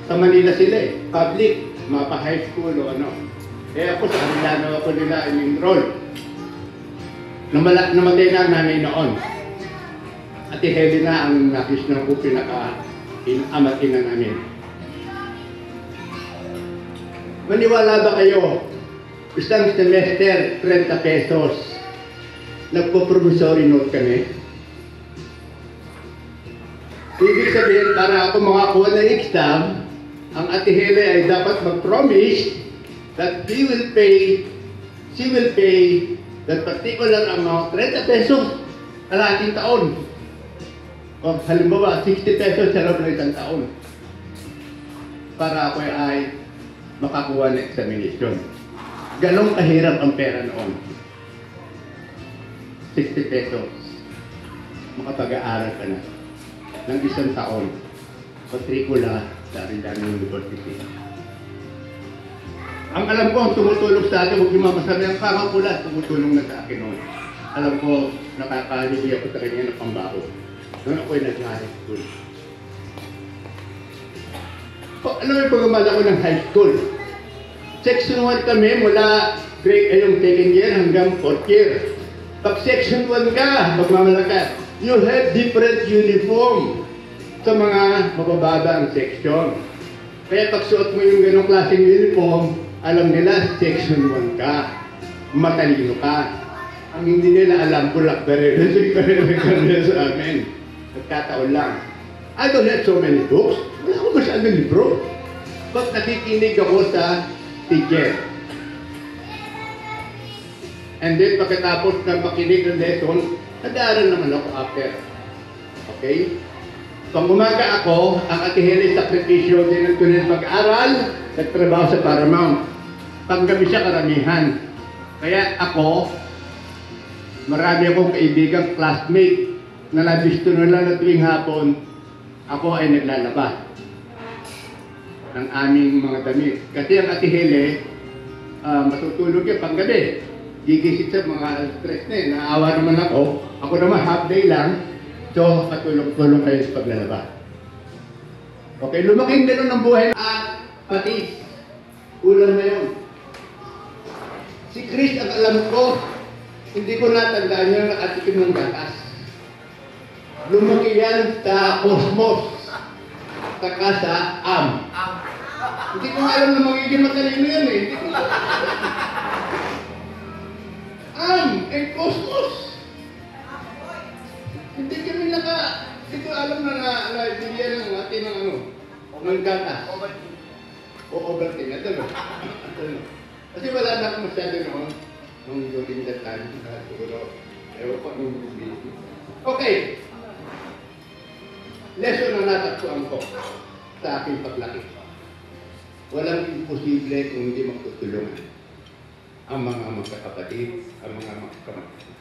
Sa Manila sila eh, public, mapa high school o ano. Eh ako sa Arellano ako nila in-enroll. Namatay na ang nanay noon. Ate Helena ang nakis na ko pinaka-amat ina namin. Maniwala ba kayo? Isang semester, 30 pesos. Nagpo-promissory note kami. Ibig sabihin, para ako makakuha ng exam, ang Ate Hele ay dapat mag-promise that she will pay that particular amount, 30 pesos, kalahating taon. O halimbawa, 60 pesos sa loob ng isang taon. Para ako ay makakuha ng examination. Ganong kahirap ang pera noon. 60 pesos. Makapag-aaral ka na ng isang taon. Matrikula sa Arellano University. Ang alam ko, ang tumutulong sa akin, huwag yung masabi ang kakakula, tumutulong na sa akin noon. Alam ko, nakakaliwi ako sa kanya ng pambaho. Noon ako'y nag-high school. Alam mo yung pagmamala ko ng high school? Section 1 kami mula yung second year hanggang 4th year. Pag section 1 ka, magmamalakas, you have different uniform sa mga mabababa ang section. Kaya pag suot mo yung ganong klaseng uniform, alam nila section 1 ka. Matalino ka. Ang hindi nila alam, bulak-baril sa amin. Nagkataon lang. I don't have so many books. Wala akong masyadong libro. Pag nakikinig ako sa teacher. And then pagkatapos na makinig ng lesson, nag-aaral naman ako after. Okay? Pag umaga ako, ang Ate Hele sakripisyo din ang tunay mag-aaral, nagtrabaho sa Paramount. Pag gabi siya karamihan. Kaya ako, marami akong kaibigang classmate na nabisto nila na tuwing hapon, ako ay naglalaba ng aming mga damit. Kasi ang Ate Hele, matutulog yan pang gabi. Gigising sa mga stress na eh. Naawa naman ako. Ako naman half day lang. So, patulong-tulong kayo sa paglalaba. Okay, lumaking gano'n ang buhay at patis. Ulam na yun. Si Chris, ang alam ko, hindi ko natandaan niya nakatikim ng gatas. Lumaki yan sa Cosmos. Saka sa Am. Hindi ko alam na magiging matalino yan eh. Hindi ko Am and Cosmos. Hindi kami hindi ko alam na naibigyan ng atin ng ng gatas. O Ovaltine. Ito no. Kasi wala na akong masyado noon. Nung during that time. Siguro. Ewan ko nung busy. Okay. Lesson na nataktuan ko sa aking paglaki. Walang imposible kung hindi magtutulungan ang mga magkakapatid, ang mga magkakamatid.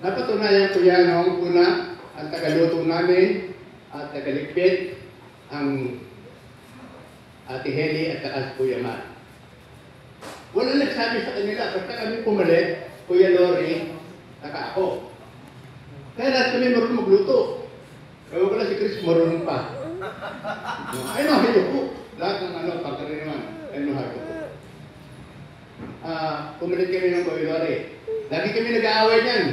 Napatunayan ko yan noong una, ang tagaluto namin at tagaligpit, ang Ate Hele at saka si Kuya Mar. Wala nagsabi sa kanila, basta kami pumalit, Kuya Lori, saka ako. Kaya lahat kami marunong magluto. Ewan ko lang si Chris, marunong pa. Ay no, hayo po. Lahat ng pagkari naman. Ay no, hayo po. Pumalit kami ng Kuya Lori. Lagi kami nag-aaway niyan.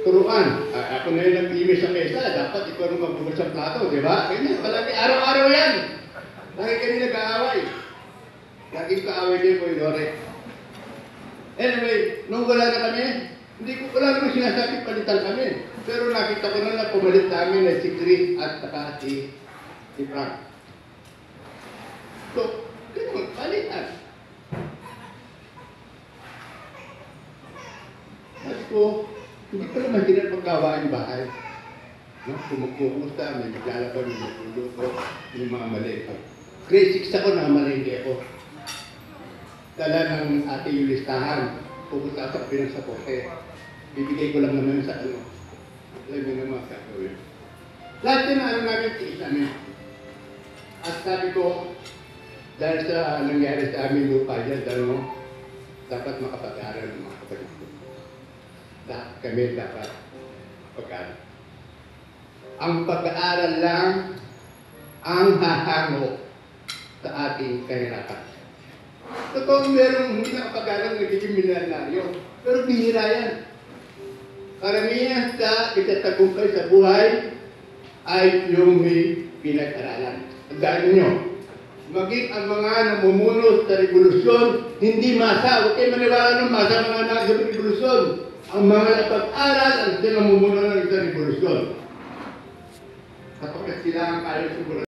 Turuan. Ako na yung nag-imis sa mesa. Dapat ikaw nung magbukas sa plato, di ba? Ganyan, palagi. Araw-araw yan. Lagi kami nag-aaway. Lagi kaaway niya Kuya Lori. Anyway, nung wala na kami, hindi ko wala naman sinasabi palitan kami. Pero nakita ko na pumalit namin na si Chris at saka si Frank. So, ganun, palitan. Sabi ko, hindi ko naman din pagkawain bahay. No? Kumukusta, may maglalaban, may magluluto, may mga mali. Grade 6 ako, namalengke ako. Dala ng ate yung listahan, pupunta sa pinagsapote. Bibigay ko lang naman sa alam mo naman sa gawin. Lahat yun na namin tiis namin. At sabi ko, dahil sa nangyari sa amin lupa dyan, dapat makapag-aaral ng mga kapatid ko. Kami dapat pag-aaral. Ang pag-aaral lang ang hahango sa ating kahirapan. Totoo merong hindi nakapag-aral nagiging milyonaryo, pero bihira yan. Karamihan sa itatagumpay sa buhay ay yung may pinag-aralan. Tandaan nyo, maging ang mga namumuno sa revolusyon, hindi masa. Huwag kayo maniwala ng masa mga nasa revolusyon. Ang mga napag-aral ang sila namumuno ng sa revolusyon. Kapag sila ang kaya siguro.